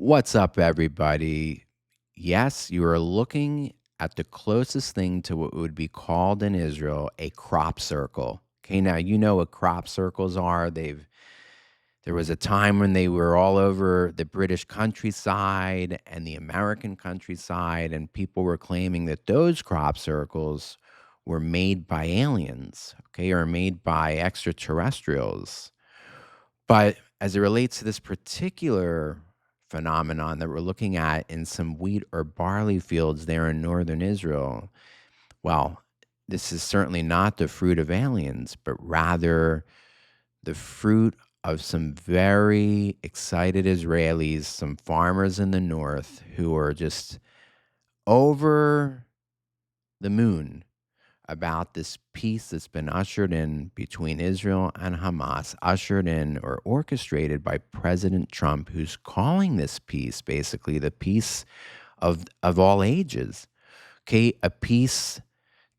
What's up, everybody? Yes, you are looking at the closest thing to what would be called in Israel a crop circle. Okay, now you know what crop circles are. There was a time when they were all over the British countryside and the American countryside, and people were claiming that those crop circles were made by aliens, okay, or made by extraterrestrials. But as it relates to this particular phenomenon that we're looking at in some wheat or barley fields there in northern Israel, well, this is certainly not the fruit of aliens, but rather the fruit of some very excited Israelis, some farmers in the north who are just over the moon about this peace that's been ushered in between Israel and Hamas, ushered in or orchestrated by President Trump, who's calling this peace basically the peace of all ages. Okay, a peace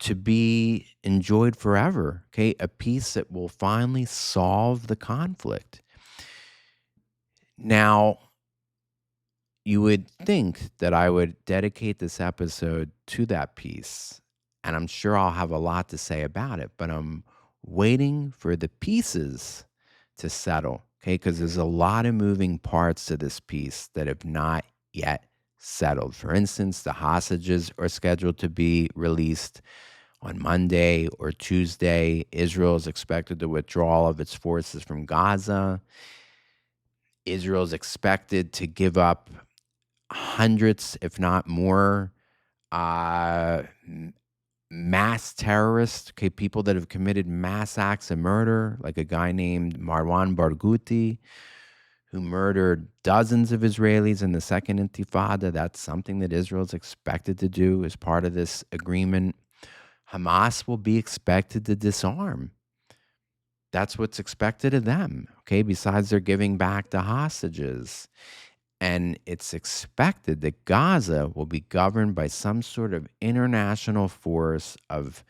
to be enjoyed forever. Okay, a peace that will finally solve the conflict. Now, you would think that I would dedicate this episode to that piece, and I'm sure I'll have a lot to say about it, but I'm waiting for the pieces to settle, okay? Because there's a lot of moving parts to this piece that have not yet settled. For instance, the hostages are scheduled to be released on Monday or Tuesday. Israel is expected to withdraw all of its forces from Gaza. Israel is expected to give up hundreds, if not more, uh, mass terrorists, okay, people that have committed mass acts of murder, like a guy named Marwan Barghouti, who murdered dozens of Israelis in the Second Intifada. That's something that Israel is expected to do as part of this agreement. Hamas will be expected to disarm. That's what's expected of them, okay, besides they're giving back the hostages. And it's expected that Gaza will be governed by some sort of international force of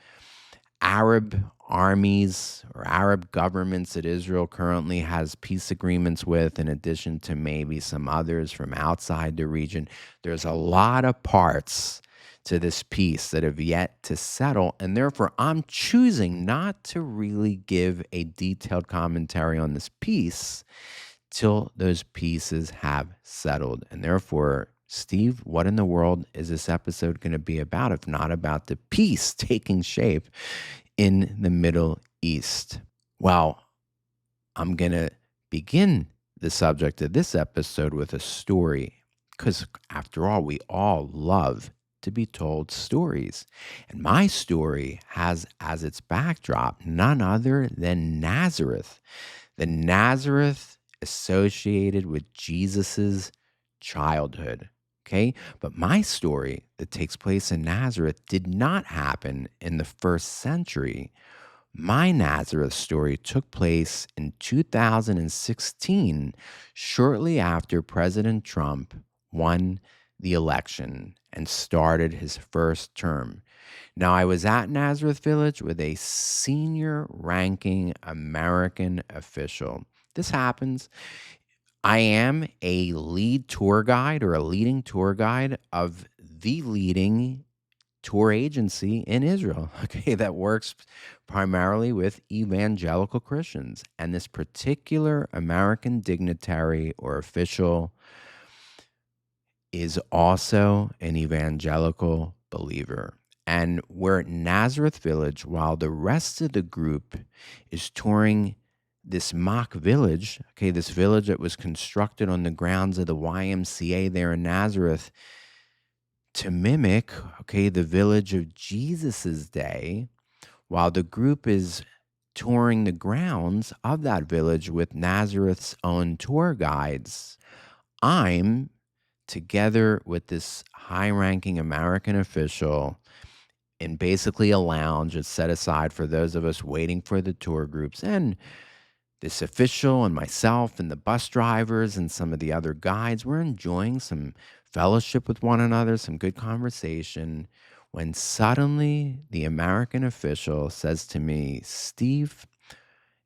Arab armies or Arab governments that Israel currently has peace agreements with, in addition to maybe some others from outside the region. There's a lot of parts to this peace that have yet to settle. And therefore, I'm choosing not to really give a detailed commentary on this peace till those pieces have settled. And therefore, Steve, what in the world is this episode going to be about if not about the peace taking shape in the Middle East? Well, I'm going to begin the subject of this episode with a story because, after all, we all love to be told stories. And my story has as its backdrop none other than Nazareth. The Nazareth associated with Jesus's childhood. Okay. But my story that takes place in Nazareth did not happen in the first century. My Nazareth story took place in 2016, shortly after President Trump won the election and started his first term. Now, I was at Nazareth Village with a senior ranking American official. This happens. I am a lead tour guide or a leading tour guide of the leading tour agency in Israel, okay, that works primarily with evangelical Christians. And this particular American dignitary or official is also an evangelical believer. And we're at Nazareth Village while the rest of the group is touring this mock village, okay, this village that was constructed on the grounds of the YMCA there in Nazareth to mimic, okay, the village of Jesus's day, while the group is touring the grounds of that village with Nazareth's own tour guides. I'm together with this high-ranking American official in basically a lounge that's set aside for those of us waiting for the tour groups. And this official and myself and the bus drivers and some of the other guides, we're enjoying some fellowship with one another, some good conversation, when suddenly the American official says to me, "Steve,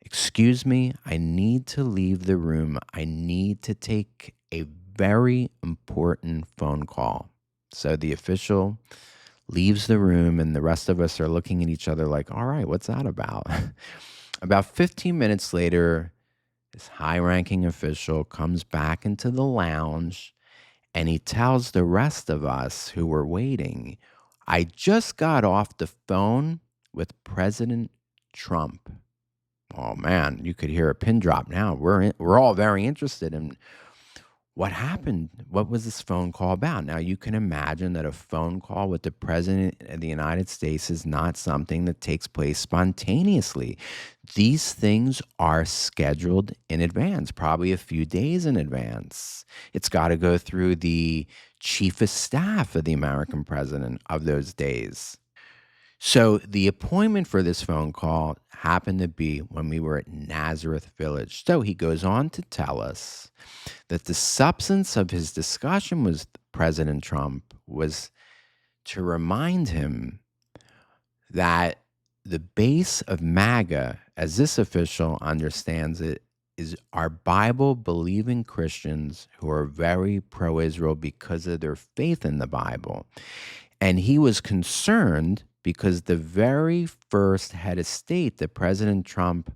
excuse me, I need to leave the room. I need to take a very important phone call. So the official leaves the room, and the rest of us are looking at each other like, all right, what's that about? About 15 minutes later, this high ranking official comes back into the lounge and he tells the rest of us who were waiting, I just got off the phone with President Trump. Oh man, you could hear a pin drop now. We're all very interested in what happened. What was this phone call about? Now you can imagine that a phone call with the president of the United States is not something that takes place spontaneously. These things are scheduled in advance, probably a few days in advance. It's got to go through the chief of staff of the American president of those days. So the appointment for this phone call happened to be when we were at Nazareth Village. So he goes on to tell us that the substance of his discussion with President Trump was to remind him that the base of MAGA, as this official understands it, is our Bible believing Christians who are very pro Israel because of their faith in the Bible. And he was concerned because the very first head of state that President Trump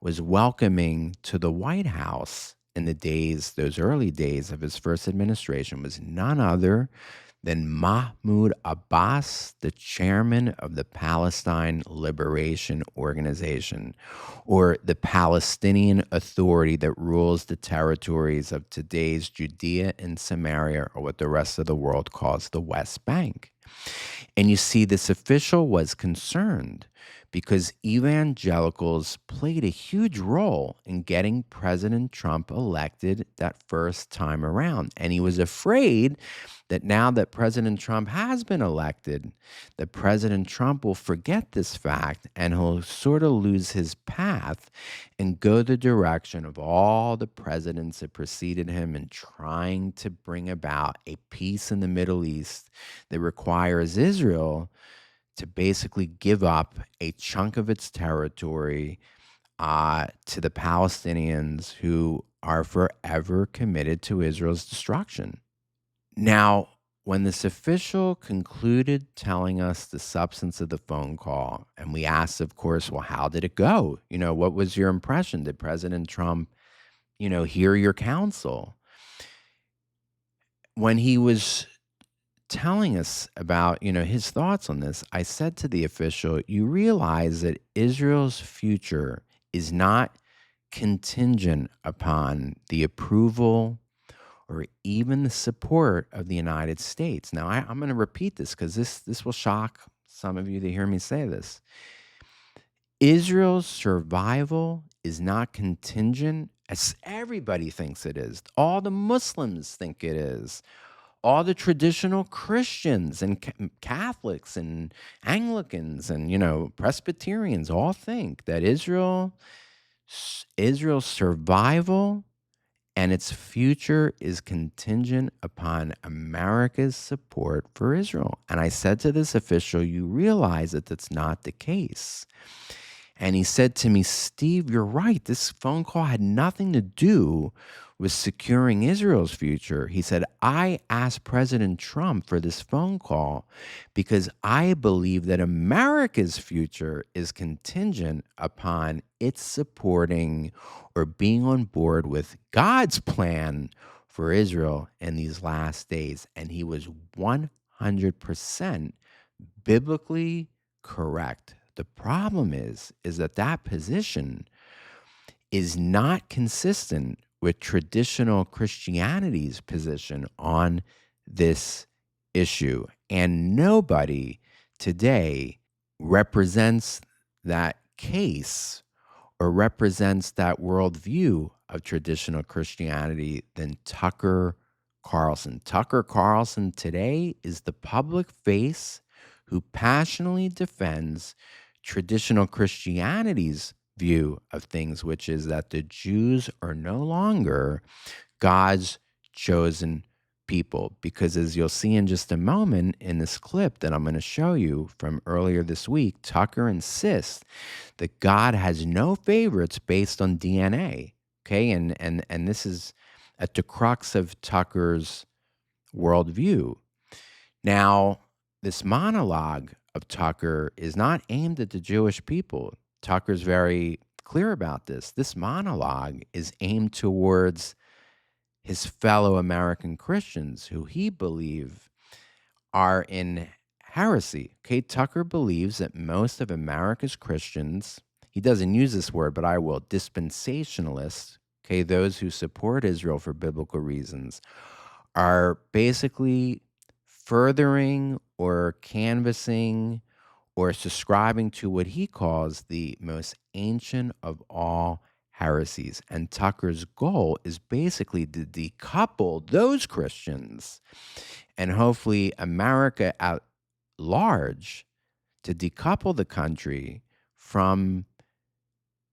was welcoming to the White House in the days, those early days of his first administration, was none other than Mahmoud Abbas, the chairman of the Palestine Liberation Organization, or the Palestinian Authority that rules the territories of today's Judea and Samaria, or what the rest of the world calls the West Bank. And you see, this official was concerned because evangelicals played a huge role in getting President Trump elected that first time around. And he was afraid that now that President Trump has been elected, that President Trump will forget this fact and he'll sort of lose his path and go the direction of all the presidents that preceded him in trying to bring about a peace in the Middle East that requires Israel to basically give up a chunk of its territory to the Palestinians who are forever committed to Israel's destruction. Now, when this official concluded telling us the substance of the phone call, and we asked, of course, well, how did it go? What was your impression? Did President Trump, hear your counsel? When he was telling us about, his thoughts on this, I said to the official, you realize that Israel's future is not contingent upon the approval or even the support of the United States. Now, I'm going to repeat this because this will shock some of you to hear me say this. Israel's survival is not contingent, as everybody thinks it is. All the Muslims think it is. All the traditional Christians and Catholics and Anglicans and, Presbyterians all think that Israel's survival and its future is contingent upon America's support for Israel. And I said to this official, you realize that that's not the case. And he said to me, Steve, you're right. This phone call had nothing to do with securing Israel's future. He said, I asked President Trump for this phone call because I believe that America's future is contingent upon its supporting or being on board with God's plan for Israel in these last days. And he was 100% biblically correct. The problem is that position is not consistent with traditional Christianity's position on this issue. And nobody today represents that case or represents that worldview of traditional Christianity than Tucker Carlson. Tucker Carlson today is the public face who passionately defends traditional Christianity's view of things, which is that the Jews are no longer God's chosen people. Because as you'll see in just a moment in this clip that I'm going to show you from earlier this week, Tucker insists that God has no favorites based on DNA. Okay, and this is at the crux of Tucker's worldview. Now, this monologue of Tucker is not aimed at the Jewish people. Tucker's very clear about this. This monologue is aimed towards his fellow American Christians who he believes are in heresy. Okay, Tucker believes that most of America's Christians, he doesn't use this word, but I will, dispensationalists, okay, those who support Israel for biblical reasons, are basically furthering or canvassing or subscribing to what he calls the most ancient of all heresies. And Tucker's goal is basically to decouple those Christians and hopefully America at large, to decouple the country from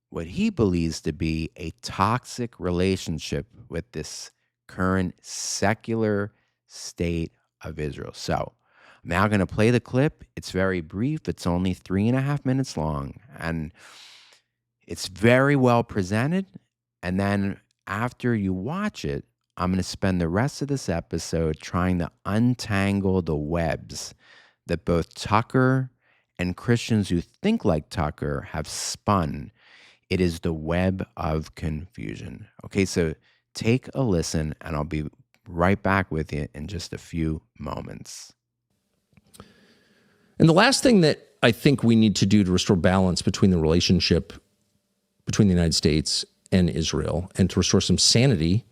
what he believes to be a toxic relationship with this current secular state of Israel. So I'm now going to play the clip. It's very brief. It's only 3.5 minutes long, and it's very well presented. And then after you watch it, I'm going to spend the rest of this episode trying to untangle the webs that both Tucker and Christians who think like Tucker have spun. It is the web of confusion. Okay, so take a listen, and I'll be right back with you in just a few moments. And the last thing that I think we need to do to restore balance between the relationship between the United States and Israel, and to restore some sanity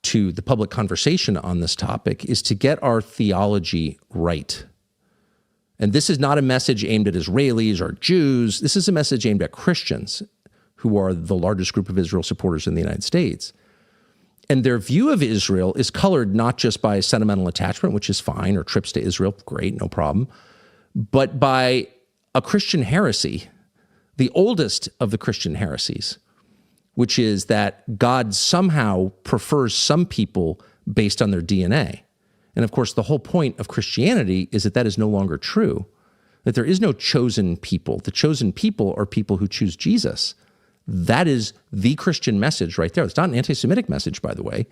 to the public conversation on this topic, is to get our theology right. And this is not a message aimed at Israelis or Jews. This is a message aimed at Christians, who are the largest group of Israel supporters in the United States. And their view of Israel is colored not just by sentimental attachment, which is fine, or trips to Israel, great, no problem, but by a Christian heresy, the oldest of the Christian heresies, which is that God somehow prefers some people based on their DNA. And of course, the whole point of Christianity is that that is no longer true, that there is no chosen people. The chosen people are people who choose Jesus. That is the Christian message right there. It's not an anti-Semitic message, by the way.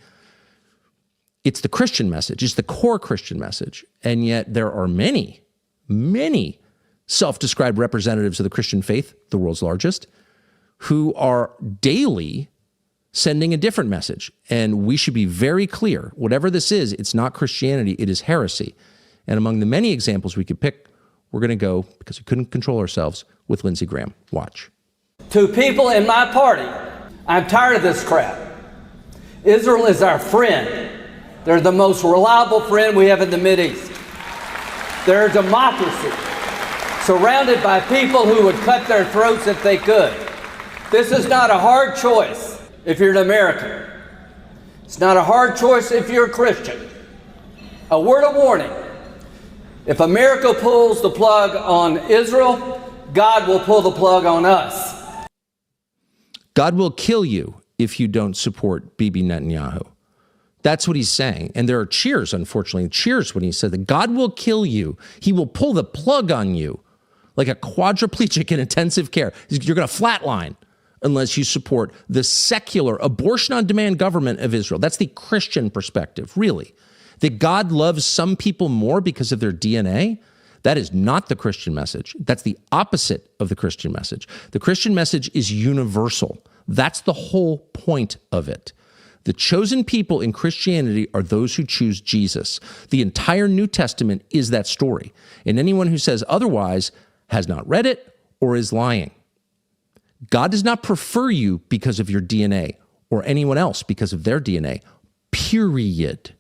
It's the Christian message. It's the core Christian message. And yet there are many, many self-described representatives of the Christian faith, the world's largest, who are daily sending a different message. And we should be very clear. Whatever this is, it's not Christianity, it is heresy. And among the many examples we could pick, we're going to go, because we couldn't control ourselves, with Lindsey Graham. Watch. To people in my party, I'm tired of this crap. Israel is our friend. They're the most reliable friend we have in the Mideast. They're a democracy, surrounded by people who would cut their throats if they could. This is not a hard choice if you're an American. It's not a hard choice if you're a Christian. A word of warning. If America pulls the plug on Israel, God will pull the plug on us. God will kill you if you don't support Bibi Netanyahu. That's what he's saying. And there are cheers, unfortunately, cheers when he said that God will kill you. He will pull the plug on you like a quadriplegic in intensive care. You're going to flatline unless you support the secular abortion-on-demand government of Israel. That's the Christian perspective, really. That God loves some people more because of their DNA, that is not the Christian message. That's the opposite of the Christian message. The Christian message is universal. That's the whole point of it. The chosen people in Christianity are those who choose Jesus. The entire New Testament is that story. And anyone who says otherwise has not read it or is lying. God does not prefer you because of your DNA or anyone else because of their DNA, period.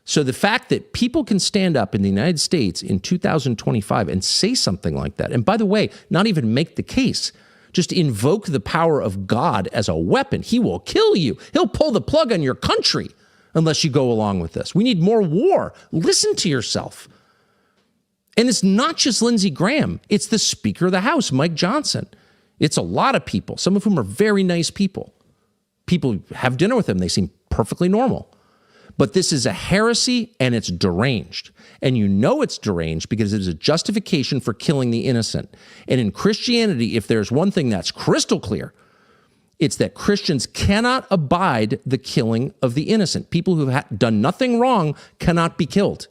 So the fact that people can stand up in the United States in 2025 and say something like that, and by the way, not even make the case, just invoke the power of God as a weapon. He will kill you. He'll pull the plug on your country unless you go along with this. We need more war. Listen to yourself. And it's not just Lindsey Graham. It's the Speaker of the House, Mike Johnson. It's a lot of people, some of whom are very nice people. People have dinner with them. They seem perfectly normal. But this is a heresy, and it's deranged. And you know it's deranged because it is a justification for killing the innocent. And in Christianity, if there's one thing that's crystal clear, It's that Christians cannot abide the killing of the innocent. People who have done nothing wrong cannot be killed.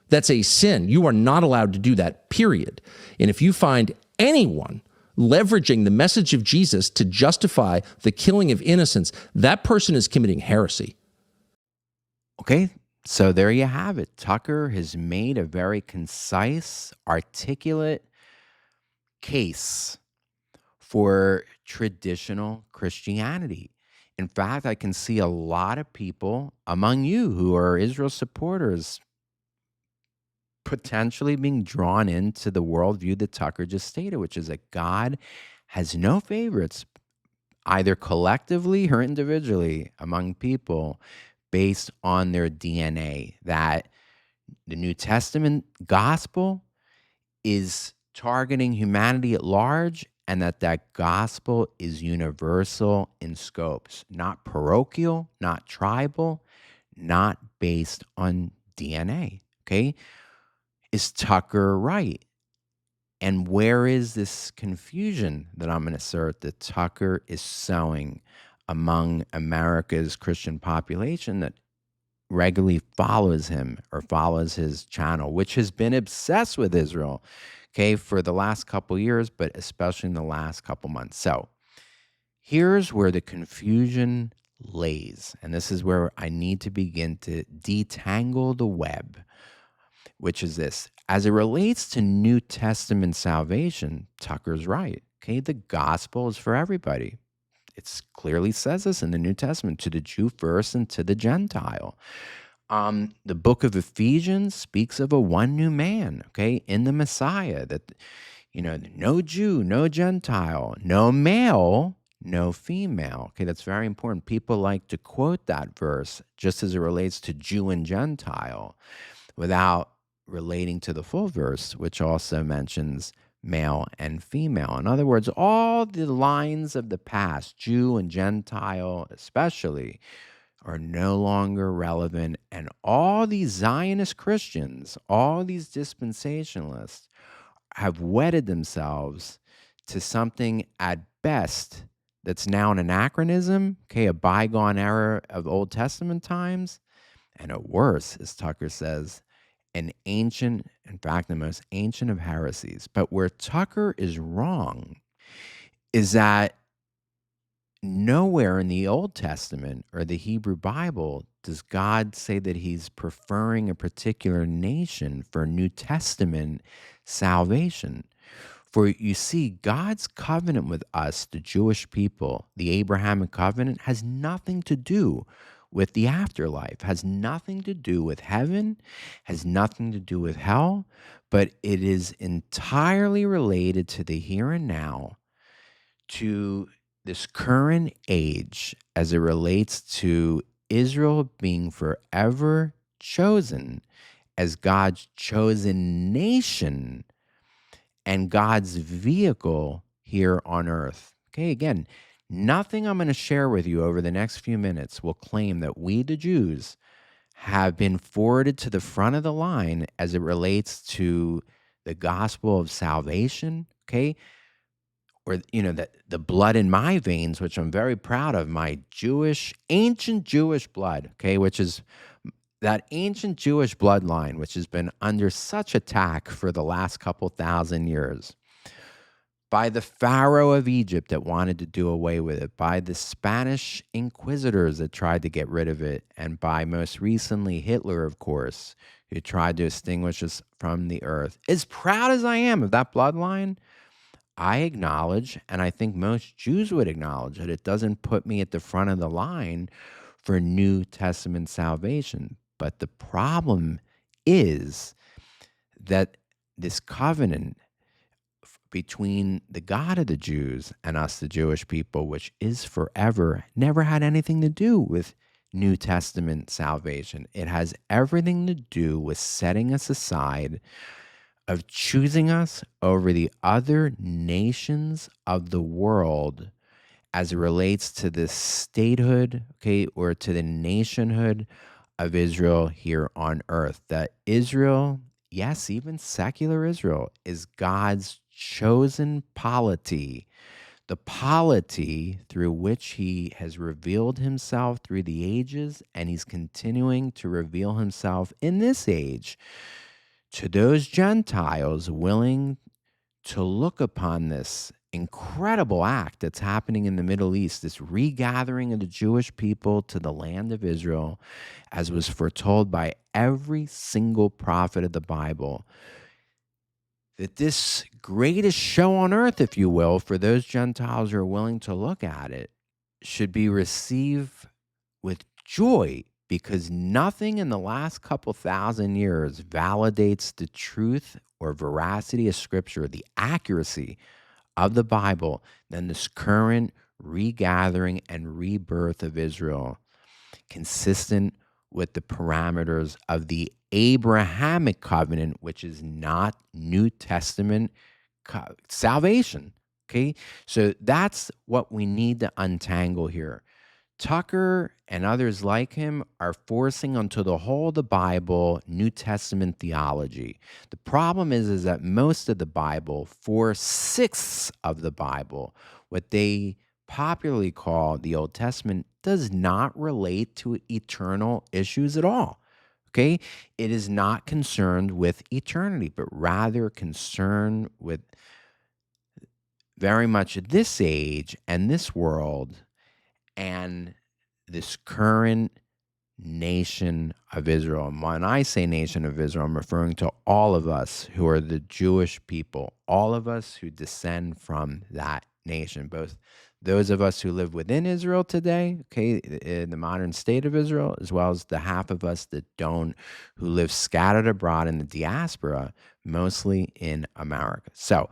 That's a sin. You are not allowed to do that, period. And if you find anyone leveraging the message of Jesus to justify the killing of innocents, that person is committing heresy. Okay, so there you have it. Tucker has made a very concise, articulate case for traditional Christianity. In fact, I can see a lot of people among you who are Israel supporters potentially being drawn into the worldview that Tucker just stated, which is that God has no favorites, either collectively or individually among people based on their DNA, that the New Testament gospel is targeting humanity at large, and that gospel is universal in scopes, not parochial, not tribal, not based on DNA. Okay? Is Tucker right? And where is this confusion that I'm going to assert that Tucker is sowing among America's Christian population that regularly follows him or follows his channel, which has been obsessed with Israel, okay, for the last couple years, but especially in the last couple months. So here's where the confusion lays, and this is where I need to begin to detangle the web, which is this. As it relates to New Testament salvation, Tucker's right. Okay, the gospel is for everybody. It clearly says this in the New Testament, to the Jew first and to the Gentile. The book of Ephesians speaks of a one new man, okay, in the Messiah, that, no Jew, no Gentile, no male, no female. Okay, that's very important. People like to quote that verse just as it relates to Jew and Gentile without relating to the full verse, which also mentions male and female. In other words, all the lines of the past, Jew and Gentile especially, are no longer relevant. And all these Zionist Christians, all these dispensationalists, have wedded themselves to something at best that's now an anachronism, okay, a bygone era of Old Testament times, and at worst, as Tucker says, an ancient, in fact, the most ancient of heresies. But where Tucker is wrong is that nowhere in the Old Testament or the Hebrew Bible does God say that he's preferring a particular nation for New Testament salvation. For you see, God's covenant with us, the Jewish people, the Abrahamic covenant, has nothing to do with the afterlife, has nothing to do with heaven, has nothing to do with hell, but it is entirely related to the here and now, to this current age as it relates to Israel being forever chosen as God's chosen nation and God's vehicle here on earth. Okay, again, nothing I'm going to share with you over the next few minutes will claim that we, the Jews, have been forwarded to the front of the line as it relates to the gospel of salvation, okay? Or, that the blood in my veins, which I'm very proud of, my ancient Jewish blood, okay, which is that ancient Jewish bloodline, which has been under such attack for the last couple thousand years by the Pharaoh of Egypt that wanted to do away with it, by the Spanish inquisitors that tried to get rid of it, and by most recently Hitler, of course, who tried to extinguish us from the earth. As proud as I am of that bloodline, I acknowledge, and I think most Jews would acknowledge, that it doesn't put me at the front of the line for New Testament salvation. But the problem is that this covenant between the God of the Jews and us, the Jewish people, which is forever, never had anything to do with New Testament salvation. It has everything to do with setting us aside, of choosing us over the other nations of the world as it relates to the statehood, okay, or to the nationhood of Israel here on earth. That Israel, yes, even secular Israel, is God's chosen polity, the polity through which he has revealed himself through the ages, and he's continuing to reveal himself in this age to those Gentiles willing to look upon this incredible act that's happening in the Middle East, this regathering of the Jewish people to the land of Israel, as was foretold by every single prophet of the Bible. That this greatest show on earth, if you will, for those Gentiles who are willing to look at it, should be received with joy, because nothing in the last couple thousand years validates the truth or veracity of Scripture, the accuracy of the Bible, than this current regathering and rebirth of Israel, consistent with the parameters of the Abrahamic covenant, which is not New Testament salvation. Okay, so that's what we need to untangle here. Tucker and others like him are forcing onto the whole of the Bible New Testament theology. The problem is that most of the Bible, 4/6 of the Bible, what they popularly call the Old Testament, does not relate to eternal issues at all. Okay? It is not concerned with eternity, but rather concerned with very much this age and this world and this current nation of Israel. And when I say nation of Israel, I'm referring to all of us who are the Jewish people, all of us who descend from that nation, both those of us who live within Israel today, okay, in the modern state of Israel, as well as the half of us that don't, who live scattered abroad in the diaspora, mostly in America. So,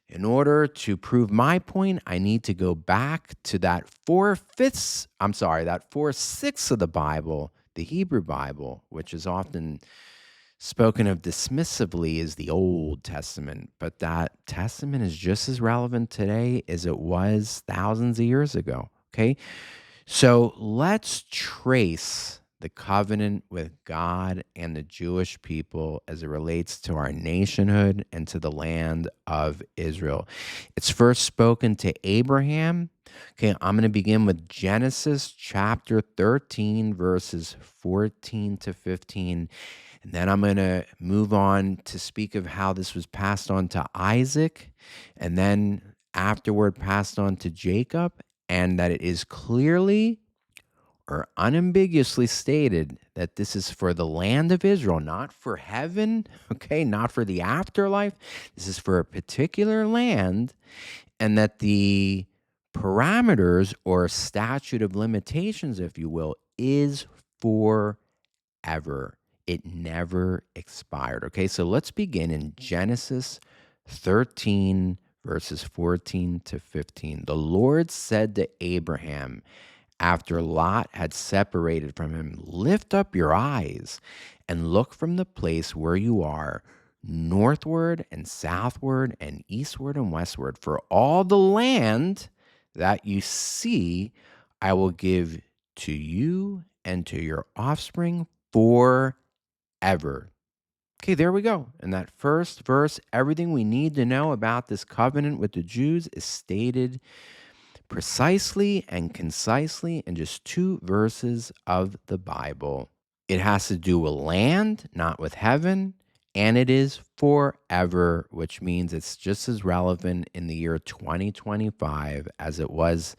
in order to prove my point, I need to go back to that 4/6 of the Bible, the Hebrew Bible, which is often spoken of dismissively as the Old Testament. But that Testament is just as relevant today as it was thousands of years ago. Okay. So let's trace the covenant with God and the Jewish people as it relates to our nationhood and to the land of Israel. It's first spoken to Abraham. Okay, I'm going to begin with Genesis chapter 13, verses 14 to 15. And then I'm going to move on to speak of how this was passed on to Isaac, and then afterward passed on to Jacob, and that it is clearly or unambiguously stated that this is for the land of Israel, not for heaven, okay, not for the afterlife. This is for a particular land, and that the parameters or statute of limitations, if you will, is forever. It never expired. Okay, so let's begin in Genesis 13, verses 14 to 15. The Lord said to Abraham, after Lot had separated from him, lift up your eyes and look from the place where you are, northward and southward and eastward and westward. For all the land that you see, I will give to you and to your offspring forever. Okay, there we go. In that first verse, everything we need to know about this covenant with the Jews is stated precisely and concisely in just 2 verses of the Bible. It has to do with land, not with heaven, and it is forever, which means it's just as relevant in the year 2025 as it was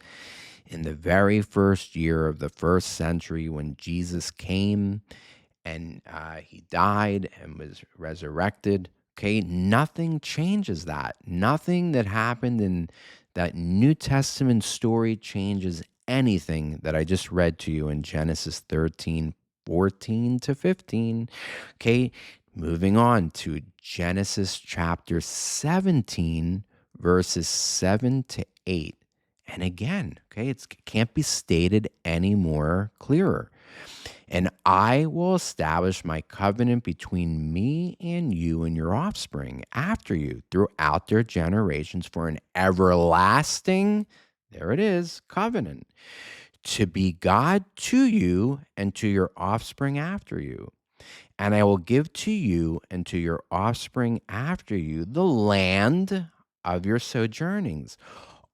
in the very first year of the first century when Jesus came and he died and was resurrected. Okay, nothing changes that. Nothing that happened in that New Testament story changes anything that I just read to you in Genesis 13, 14 to 15. Okay, moving on to Genesis chapter 17, verses 7 to 8. And again, okay, it can't be stated any more clearer. And I will establish my covenant between me and you and your offspring after you throughout their generations for an everlasting, there it is, covenant, to be God to you and to your offspring after you. And I will give to you and to your offspring after you the land of your sojournings,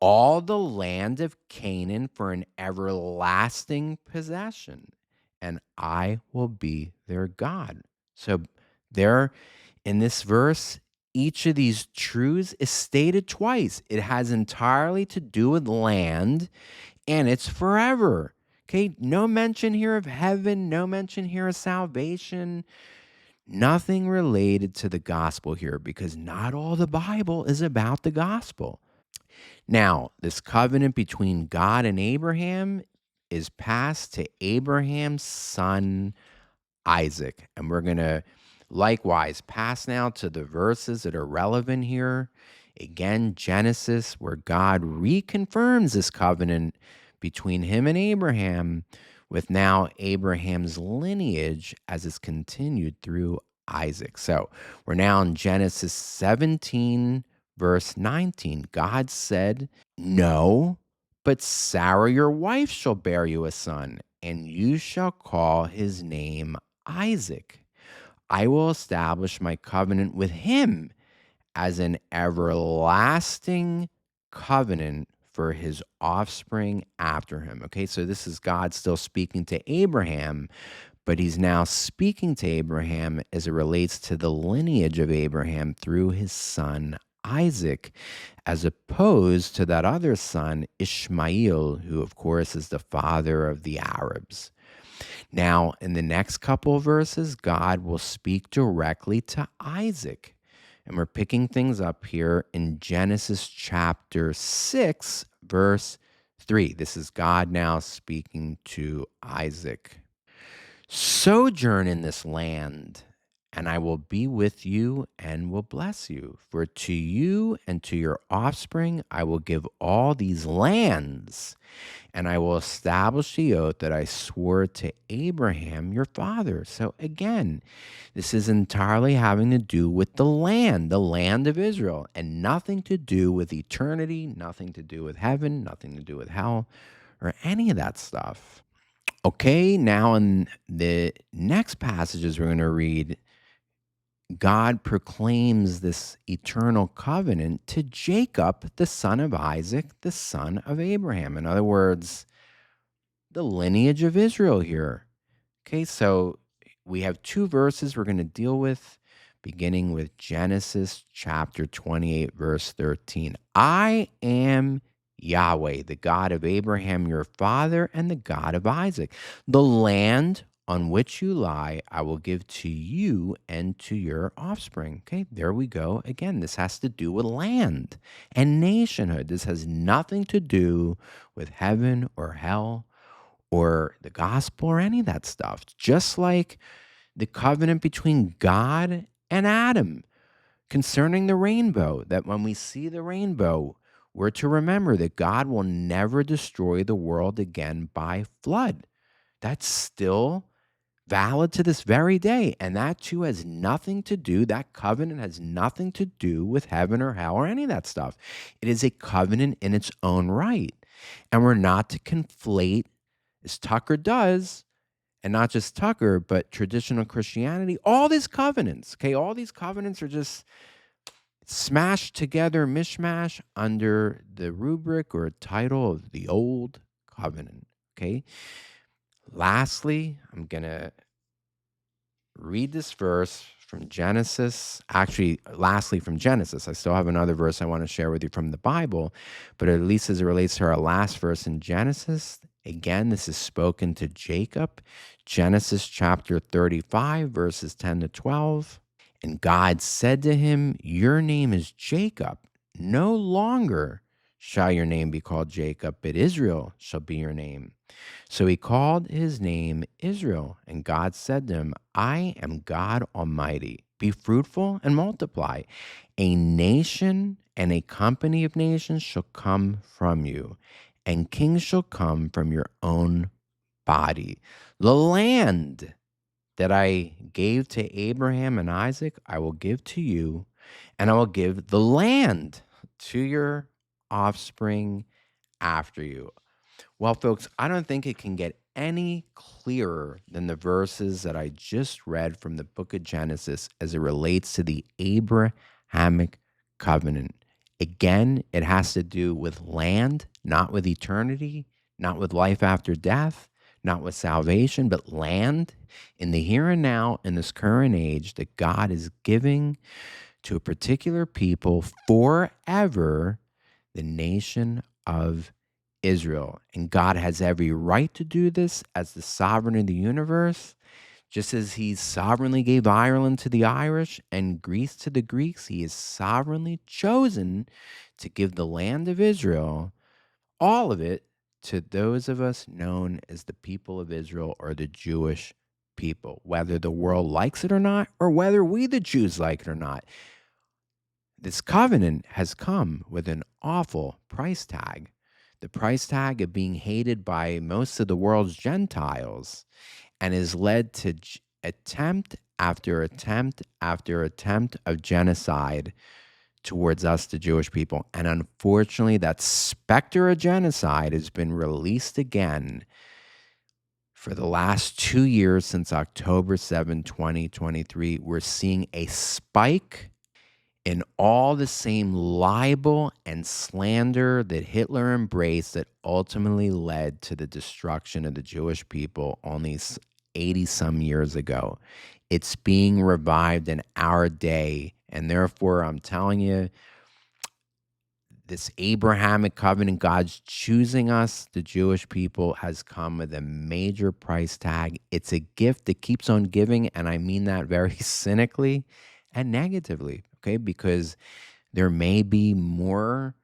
all the land of Canaan for an everlasting possession, and I will be their God. So, there in this verse, each of these truths is stated twice. It has entirely to do with land, and it's forever. Okay, no mention here of heaven, no mention here of salvation, nothing related to the gospel here, because not all the Bible is about the gospel. Now, this covenant between God and Abraham is passed to Abraham's son Isaac. And we're going to likewise pass now to the verses that are relevant here. Again, Genesis, where God reconfirms this covenant between him and Abraham, with now Abraham's lineage as it's continued through Isaac. So we're now in Genesis 17, verse 19. God said, "No, but Sarah your wife shall bear you a son, and you shall call his name Isaac. I will establish my covenant with him as an everlasting covenant for his offspring after him." Okay, so this is God still speaking to Abraham, but he's now speaking to Abraham as it relates to the lineage of Abraham through his son Isaac, as opposed to that other son, Ishmael, who, of course, is the father of the Arabs. Now, in the next couple of verses, God will speak directly to Isaac. And we're picking things up here in Genesis chapter 6, verse 3. This is God now speaking to Isaac. "Sojourn in this land, and I will be with you and will bless you. For to you and to your offspring I will give all these lands, and I will establish the oath that I swore to Abraham your father." So again, this is entirely having to do with the land of Israel, and nothing to do with eternity, nothing to do with heaven, nothing to do with hell, or any of that stuff. Okay, now in the next passages we're going to read, God proclaims this eternal covenant to Jacob, the son of Isaac, the son of Abraham. In other words, the lineage of Israel here. Okay, so we have two verses we're going to deal with, beginning with Genesis chapter 28, verse 13. "I am Yahweh, the God of Abraham your father, and the God of Isaac. The land on which you lie, I will give to you and to your offspring." Okay, there we go. Again, this has to do with land and nationhood. This has nothing to do with heaven or hell or the gospel or any of that stuff. Just like the covenant between God and Adam concerning the rainbow, that when we see the rainbow, we're to remember that God will never destroy the world again by flood. That's still valid to this very day. And that too has nothing to do, that covenant has nothing to do with heaven or hell or any of that stuff. It is a covenant in its own right. And we're not to conflate, as Tucker does, and not just Tucker, but traditional Christianity, all these covenants. Okay, all these covenants are just smashed together, mishmash, under the rubric or title of the Old Covenant. Okay. Lastly, I'm going to read this verse from Genesis. Actually, lastly, from Genesis. I still have another verse I want to share with you from the Bible, but at least as it relates to our last verse in Genesis, again, this is spoken to Jacob. Genesis chapter 35, verses 10 to 12. "And God said to him, your name is Jacob. No longer shall your name be called Jacob, but Israel shall be your name. So he called his name Israel. And God said to him, I am God Almighty. Be fruitful and multiply. A nation and a company of nations shall come from you, and kings shall come from your own body. The land that I gave to Abraham and Isaac, I will give to you, and I will give the land to your offspring after you." Well, folks, I don't think it can get any clearer than the verses that I just read from the book of Genesis as it relates to the Abrahamic covenant. Again, it has to do with land, not with eternity, not with life after death, not with salvation, but land in the here and now, in this current age, that God is giving to a particular people forever, the nation of Israel. And God has every right to do this as the sovereign of the universe. Just as he sovereignly gave Ireland to the Irish and Greece to the Greeks, he has sovereignly chosen to give the land of Israel, all of it, to those of us known as the people of Israel or the Jewish people, whether the world likes it or not, or whether we, the Jews, like it or not. This covenant has come with an awful price tag, the price tag of being hated by most of the world's Gentiles, and has led to attempt after attempt after attempt of genocide towards us, the Jewish people. And unfortunately, that specter of genocide has been released again for the last 2 years since October 7, 2023. We're seeing a spike in all the same libel and slander that Hitler embraced that ultimately led to the destruction of the Jewish people only 80 some years ago. It's being revived in our day. And therefore, I'm telling you, this Abrahamic covenant, God's choosing us, the Jewish people, has come with a major price tag. It's a gift that keeps on giving, and I mean that very cynically and negatively, okay? Because there may be more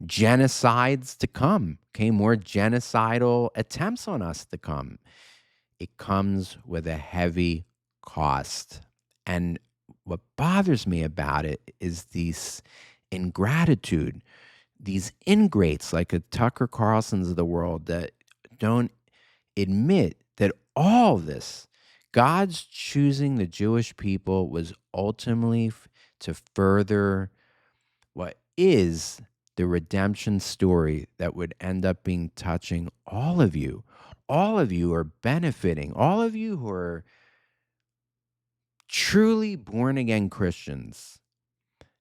genocides to come, okay? More genocidal attempts on us to come. It comes with a heavy cost. And what bothers me about it is these ingratitude, these ingrates like a Tucker Carlson's of the world that don't admit that all this, God's choosing the Jewish people, was ultimately to further what is the redemption story that would end up being touching all of you. All of you are benefiting. All of you who are truly born again Christians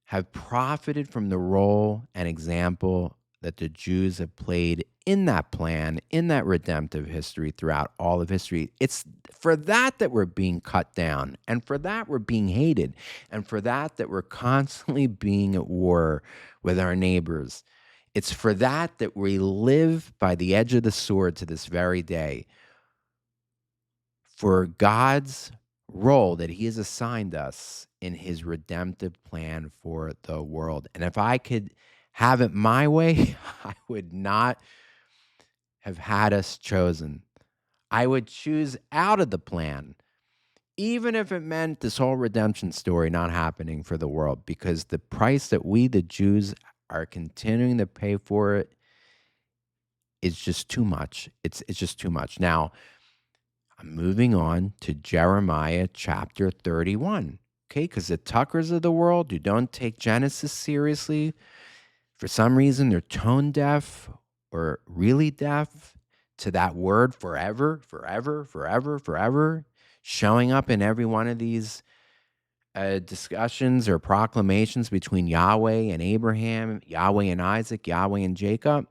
have profited from the role and example that the Jews have played in that plan, in that redemptive history throughout all of history. It's for that we're being cut down, and for that we're being hated, and for that we're constantly being at war with our neighbors. It's for that we live by the edge of the sword to this very day. For God's role that he has assigned us in his redemptive plan for the world. And if I could have it my way, I would not have had us chosen. I would choose out of the plan, even if it meant this whole redemption story not happening for the world, because the price that we, the Jews, are continuing to pay for it is just too much. It's just too much. Now, I'm moving on to Jeremiah chapter 31, okay? Because the Tuckers of the world who don't take Genesis seriously, for some reason, they're tone deaf or really deaf to that word forever, forever, forever, forever, showing up in every one of these discussions or proclamations between Yahweh and Abraham, Yahweh and Isaac, Yahweh and Jacob.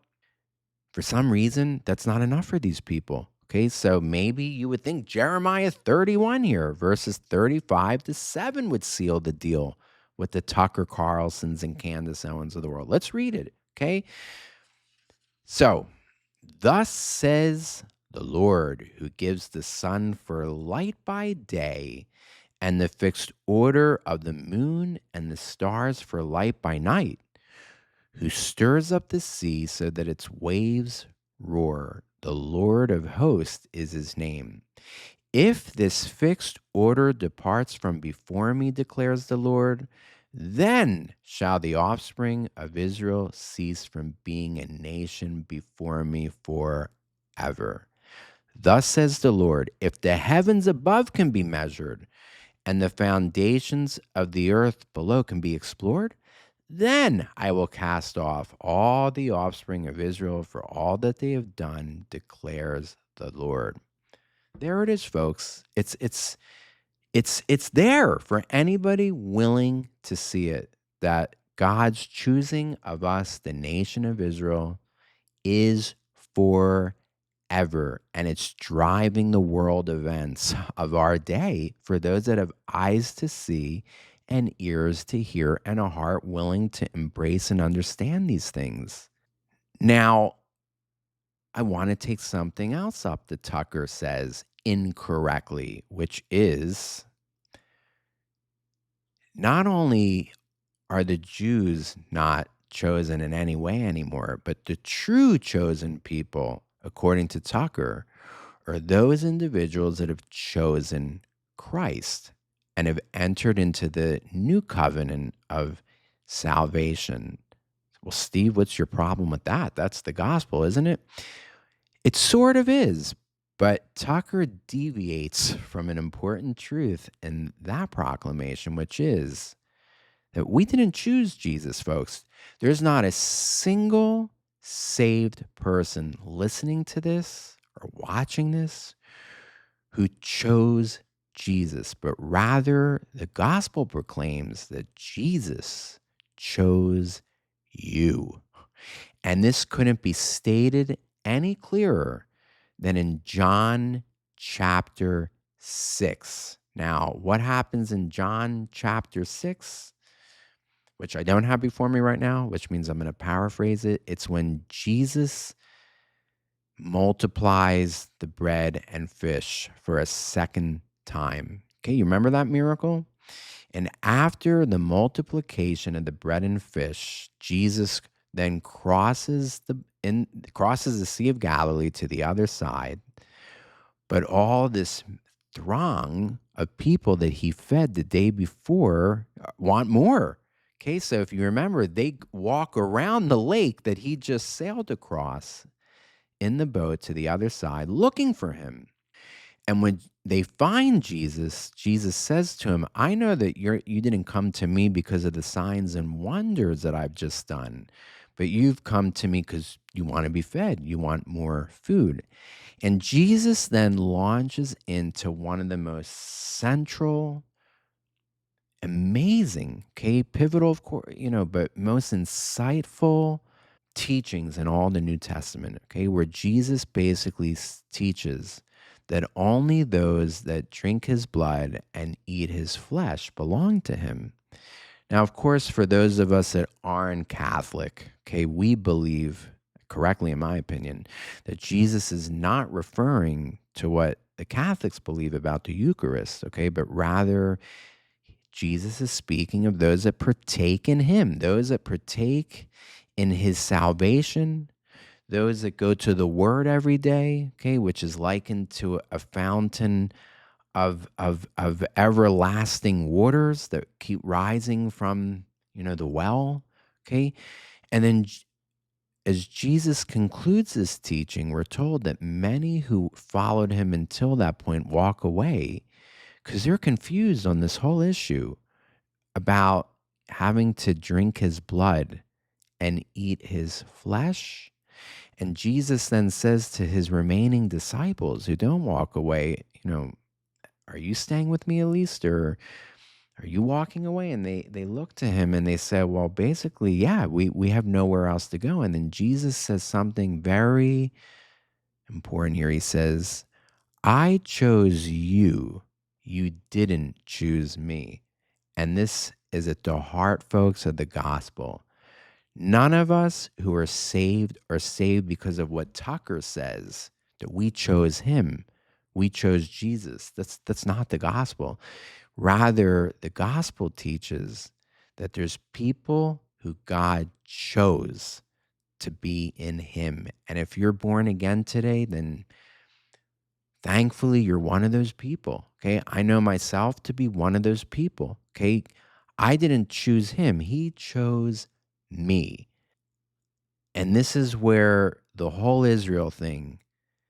For some reason, that's not enough for these people. Okay, so maybe you would think Jeremiah 31 here, verses 35 to 7 would seal the deal with the Tucker Carlsons and Candace Owens of the world. Let's read it, okay? So, thus says the Lord, who gives the sun for light by day, and the fixed order of the moon and the stars for light by night, who stirs up the sea so that its waves roar. The Lord of hosts is his name. If this fixed order departs from before me, declares the Lord, then shall the offspring of Israel cease from being a nation before me forever. Thus says the Lord, if the heavens above can be measured, and the foundations of the earth below can be explored, then I will cast off all the offspring of Israel for all that they have done, declares the Lord. There it is, folks. It's there for anybody willing to see it, that God's choosing of us, the nation of Israel, is forever, and it's driving the world events of our day for those that have eyes to see and ears to hear and a heart willing to embrace and understand these things. Now, I want to take something else up that Tucker says incorrectly, which is not only are the Jews not chosen in any way anymore, but the true chosen people, according to Tucker, are those individuals that have chosen Christ and have entered into the new covenant of salvation. Well, Steve, what's your problem with that? That's the gospel, isn't it? It sort of is, but Tucker deviates from an important truth in that proclamation, which is that we didn't choose Jesus, folks. There's not a single saved person listening to this or watching this who chose Jesus, but rather the gospel proclaims that Jesus chose you. And this couldn't be stated any clearer than in John chapter 6. Now, what happens in John chapter 6? Which I don't have before me right now, which means I'm going to paraphrase it. It's when Jesus multiplies the bread and fish for a second time. Okay, you remember that miracle? And after the multiplication of the bread and fish, Jesus then crosses the Sea of Galilee to the other side. But all this throng of people that he fed the day before want more. Okay, so if you remember, they walk around the lake that he just sailed across in the boat to the other side looking for him. And when they find Jesus, Jesus says to him, I know that you didn't come to me because of the signs and wonders that I've just done, but you've come to me because you want to be fed. You want more food. And Jesus then launches into one of the most central, amazing, okay, pivotal, of course, but most insightful teachings in all the New Testament, okay, where Jesus basically teaches that only those that drink his blood and eat his flesh belong to him. Now, of course, for those of us that aren't Catholic, okay, we believe, correctly in my opinion, that Jesus is not referring to what the Catholics believe about the Eucharist, okay, but rather Jesus is speaking of those that partake in him, those that partake in his salvation, those that go to the word every day, okay, which is likened to a fountain of everlasting waters that keep rising from, the well, okay? And then as Jesus concludes this teaching, we're told that many who followed him until that point walk away because they're confused on this whole issue about having to drink his blood and eat his flesh. And Jesus then says to his remaining disciples who don't walk away, are you staying with me at least, or are you walking away? And they look to him and they say, well, basically, yeah, we have nowhere else to go. And then Jesus says something very important here. He says, I chose you. You didn't choose me. And this is at the heart, folks, of the gospel. None of us who are saved because of what Tucker says, that we chose him. We chose Jesus. That's not the gospel. Rather, the gospel teaches that there's people who God chose to be in him. And if you're born again today, then thankfully you're one of those people. Okay. I know myself to be one of those people. Okay. I didn't choose him, he chose me. And this is where the whole Israel thing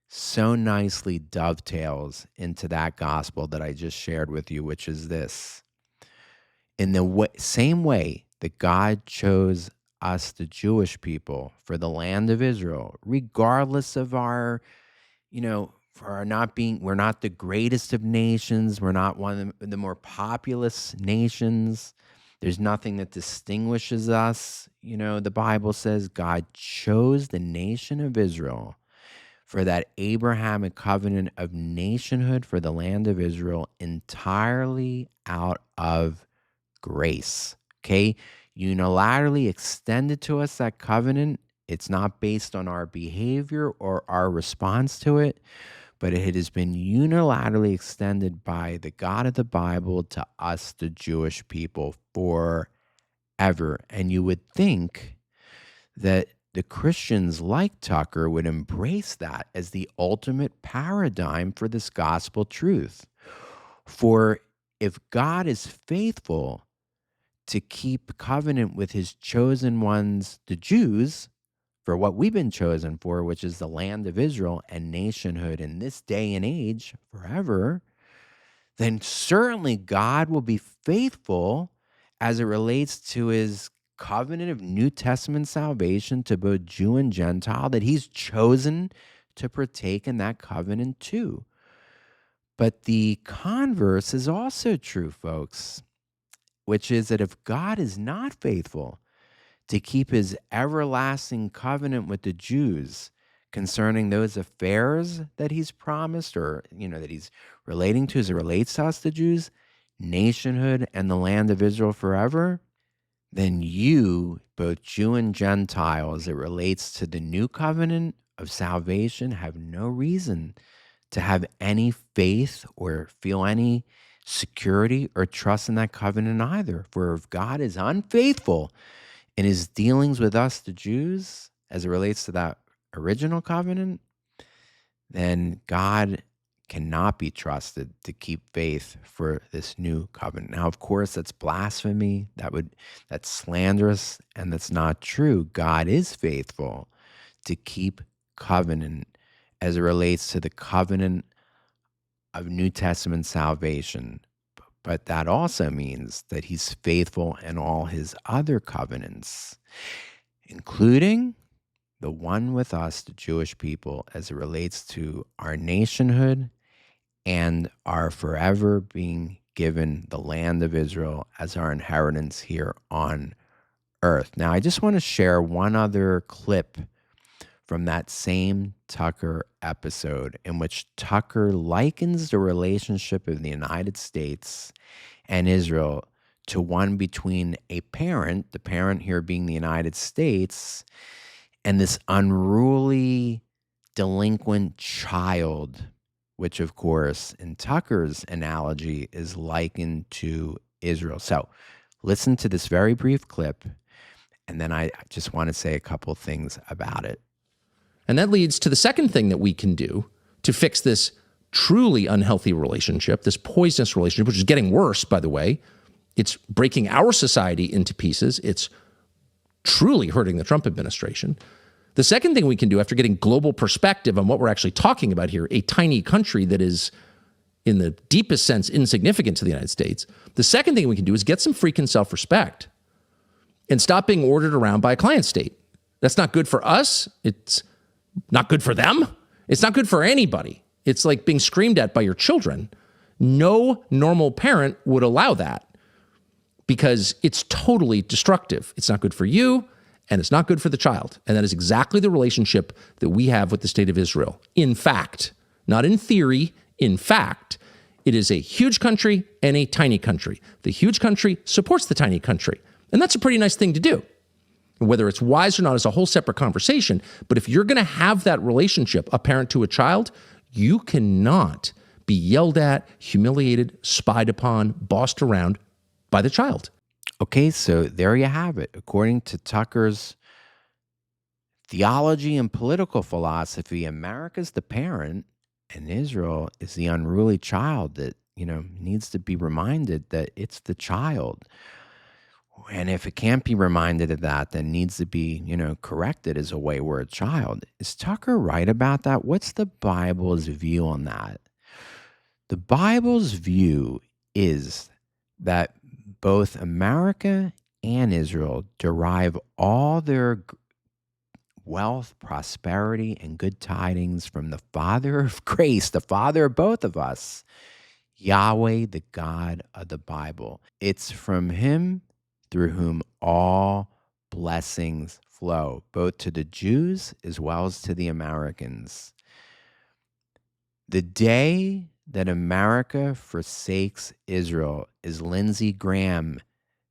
so nicely dovetails into that gospel that I just shared with you, which is this. In the same way that God chose us, the Jewish people, for the land of Israel, regardless of our, for our not being, we're not the greatest of nations, we're not one of the more populous nations, There's nothing that distinguishes us. The Bible says God chose the nation of Israel for that Abrahamic covenant of nationhood for the land of Israel entirely out of grace. Okay? Unilaterally extended to us that covenant. It's not based on our behavior or our response to it, but it has been unilaterally extended by the God of the Bible to us, the Jewish people, forever. And you would think that the Christians like Tucker would embrace that as the ultimate paradigm for this gospel truth. For if God is faithful to keep covenant with his chosen ones, the Jews, for what we've been chosen for, which is the land of Israel and nationhood in this day and age forever, then certainly God will be faithful as it relates to his covenant of New Testament salvation to both Jew and Gentile, that he's chosen to partake in that covenant too. But the converse is also true, folks, which is that if God is not faithful to keep his everlasting covenant with the Jews concerning those affairs that he's promised, or, that he's relating to as it relates to us, the Jews, nationhood and the land of Israel forever, then you, both Jew and Gentile, as it relates to the new covenant of salvation, have no reason to have any faith or feel any security or trust in that covenant either. For if God is unfaithful in his dealings with us, the Jews, as it relates to that original covenant, then God cannot be trusted to keep faith for this new covenant. Now, of course, that's blasphemy. That's slanderous, and that's not true. God is faithful to keep covenant as it relates to the covenant of New Testament salvation. But that also means that he's faithful in all his other covenants, including the one with us, the Jewish people, as it relates to our nationhood and our forever being given the land of Israel as our inheritance here on earth. Now, I just want to share one other clip from that same Tucker episode in which Tucker likens the relationship of the United States and Israel to one between a parent, the parent here being the United States, and this unruly, delinquent child, which, of course, in Tucker's analogy, is likened to Israel. So listen to this very brief clip, and then I just want to say a couple things about it. And that leads to the second thing that we can do to fix this truly unhealthy relationship, this poisonous relationship, which is getting worse, by the way. It's breaking our society into pieces. It's truly hurting the Trump administration. The second thing we can do after getting global perspective on what we're actually talking about here, a tiny country that is, in the deepest sense, insignificant to the United States, the second thing we can do is get some freaking self-respect and stop being ordered around by a client state. That's not good for us. It's not good for them. It's not good for anybody. It's like being screamed at by your children. No normal parent would allow that because it's totally destructive. It's not good for you, and it's not good for the child. And that is exactly the relationship that we have with the state of Israel. In fact, not in theory, in fact, it is a huge country and a tiny country. The huge country supports the tiny country. And that's a pretty nice thing to do. Whether it's wise or not is a whole separate conversation. But if you're going to have that relationship, a parent to a child, you cannot be yelled at, humiliated, spied upon, bossed around by the child. Okay, so there you have it. According to Tucker's theology and political philosophy, America's the parent and Israel is the unruly child that, needs to be reminded that it's the child. And if it can't be reminded of that, then needs to be, corrected as a wayward child. Is Tucker right about that? What's the Bible's view on that? The Bible's view is that both America and Israel derive all their wealth, prosperity, and good tidings from the Father of grace, the Father of both of us, Yahweh, the God of the Bible. It's from him through whom all blessings flow, both to the Jews as well as to the Americans. The day that America forsakes Israel, is Lindsey Graham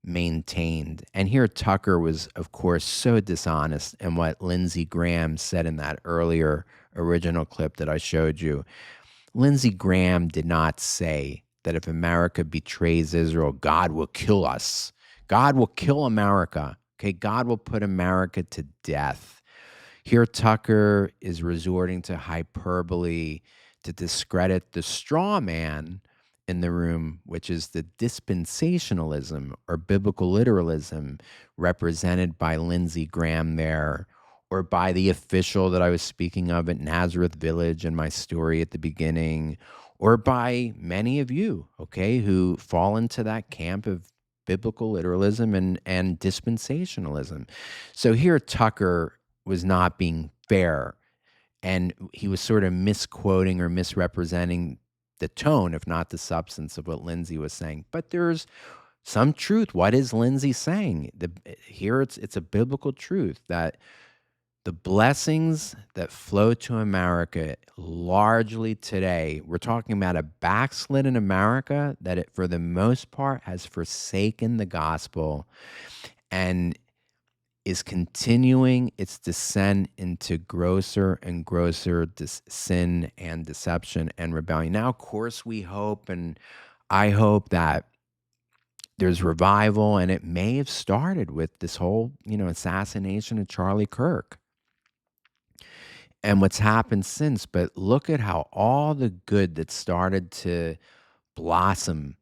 maintained. And here Tucker was, of course, so dishonest in what Lindsey Graham said in that earlier original clip that I showed you. Lindsey Graham did not say that if America betrays Israel, God will kill us. God will kill America. Okay, God will put America to death. Here, Tucker is resorting to hyperbole to discredit the straw man in the room, which is the dispensationalism or biblical literalism represented by Lindsey Graham there, or by the official that I was speaking of at Nazareth Village in my story at the beginning, or by many of you, okay, who fall into that camp of biblical literalism and dispensationalism. So here, Tucker was not being fair, and he was sort of misquoting or misrepresenting the tone, if not the substance, of what Lindsey was saying. But there's some truth. What is Lindsey saying? Here it's a biblical truth that the blessings that flow to America largely today, we're talking about a backslidden America that for the most part has forsaken the gospel and is continuing its descent into grosser and grosser sin and deception and rebellion. Now, of course, we hope, and I hope, that there's revival, and it may have started with this whole, assassination of Charlie Kirk and what's happened since. But look at how all the good that started to blossom,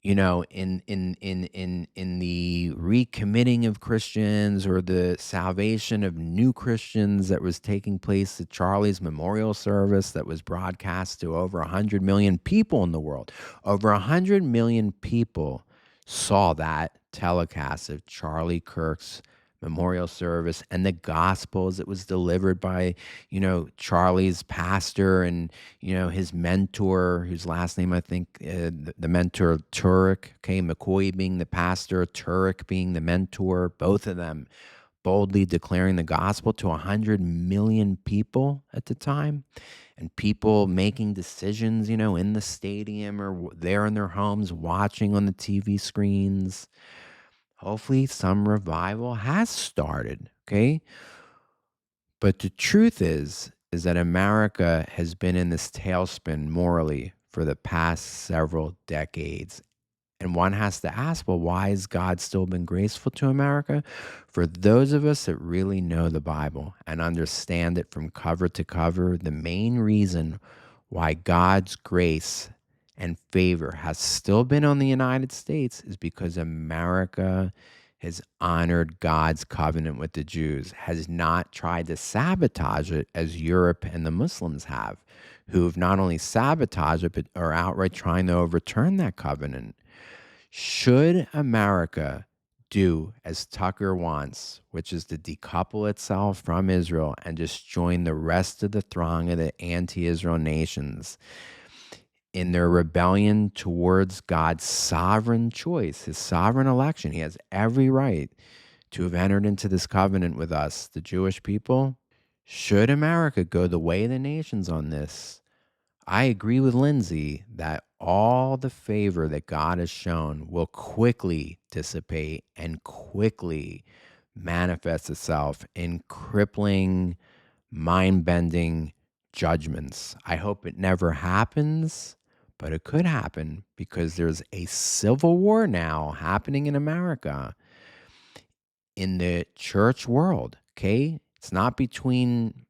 in the recommitting of Christians, or the salvation of new Christians that was taking place at Charlie's memorial service that was broadcast to over 100 million people in the world. Over 100 million people saw that telecast of Charlie Kirk's memorial service and the gospel as it was delivered by, Charlie's pastor and, his mentor, whose last name, I think, the mentor, Turek, okay, McCoy being the pastor, Turek being the mentor, both of them boldly declaring the gospel to 100 million people at the time, and people making decisions, in the stadium or there in their homes, watching on the TV screens. Hopefully some revival has started, okay? But the truth is that America has been in this tailspin morally for the past several decades. And one has to ask, well, why has God still been graceful to America? For those of us that really know the Bible and understand it from cover to cover, the main reason why God's grace and favor has still been on the United States is because America has honored God's covenant with the Jews, has not tried to sabotage it as Europe and the Muslims have, who have not only sabotaged it, but are outright trying to overturn that covenant. Should America do as Tucker wants, which is to decouple itself from Israel and just join the rest of the throng of the anti-Israel nations in their rebellion towards God's sovereign choice, his sovereign election? He has every right to have entered into this covenant with us, the Jewish people. Should America go the way of the nations on this, I agree with Lindsey that all the favor that God has shown will quickly dissipate and quickly manifest itself in crippling, mind-bending judgments. I hope it never happens, but it could happen because there's a civil war now happening in America, in the church world, okay? It's not between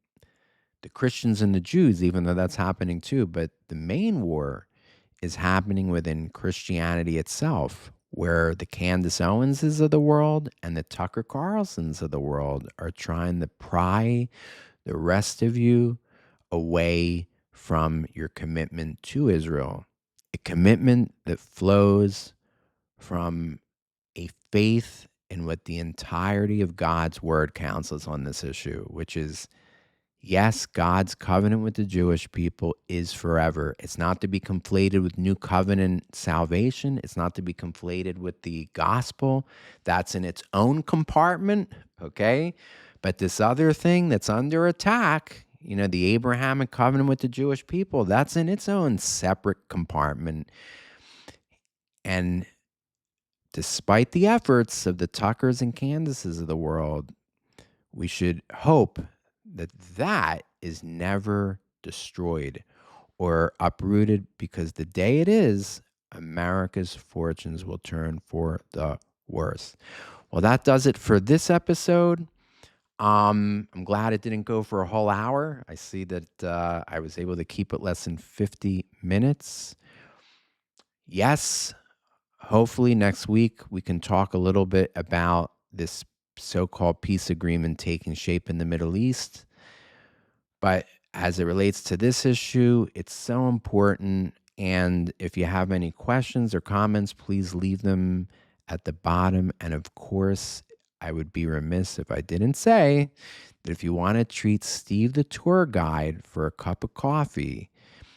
the Christians and the Jews, even though that's happening too. But the main war is happening within Christianity itself, where the Candace Owenses of the world and the Tucker Carlsons of the world are trying to pry the rest of you away from your commitment to Israel, a commitment that flows from a faith in what the entirety of God's word counsels on this issue, which is Yes, God's covenant with the Jewish people is forever. It's not to be conflated with new covenant salvation. It's not to be conflated with the gospel. That's in its own compartment, okay? But this other thing that's under attack, the Abrahamic covenant with the Jewish people, that's in its own separate compartment. And despite the efforts of the Tuckers and Candaces of the world, we should hope that that is never destroyed or uprooted, because the day it is, America's fortunes will turn for the worse. Well, that does it for this episode. I'm glad it didn't go for a whole hour. I see that I was able to keep it less than 50 minutes. Yes, hopefully next week we can talk a little bit about this so-called peace agreement taking shape in the Middle East. But as it relates to this issue, it's so important. And if you have any questions or comments, please leave them at the bottom. And of course, I would be remiss if I didn't say that if you want to treat Steve the tour guide for a cup of coffee,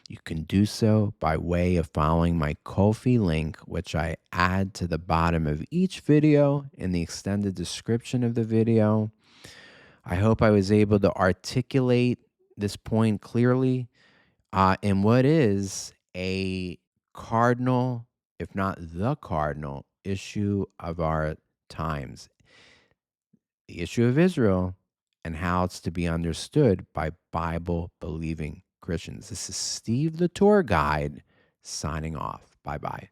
you can do so by way of following my Ko-fi link, which I add to the bottom of each video in the extended description of the video. I hope I was able to articulate this point clearly in what is a cardinal, if not the cardinal, issue of our times: the issue of Israel and how it's to be understood by Bible-believing Christians. This is Steve the Tour Guide signing off. Bye-bye.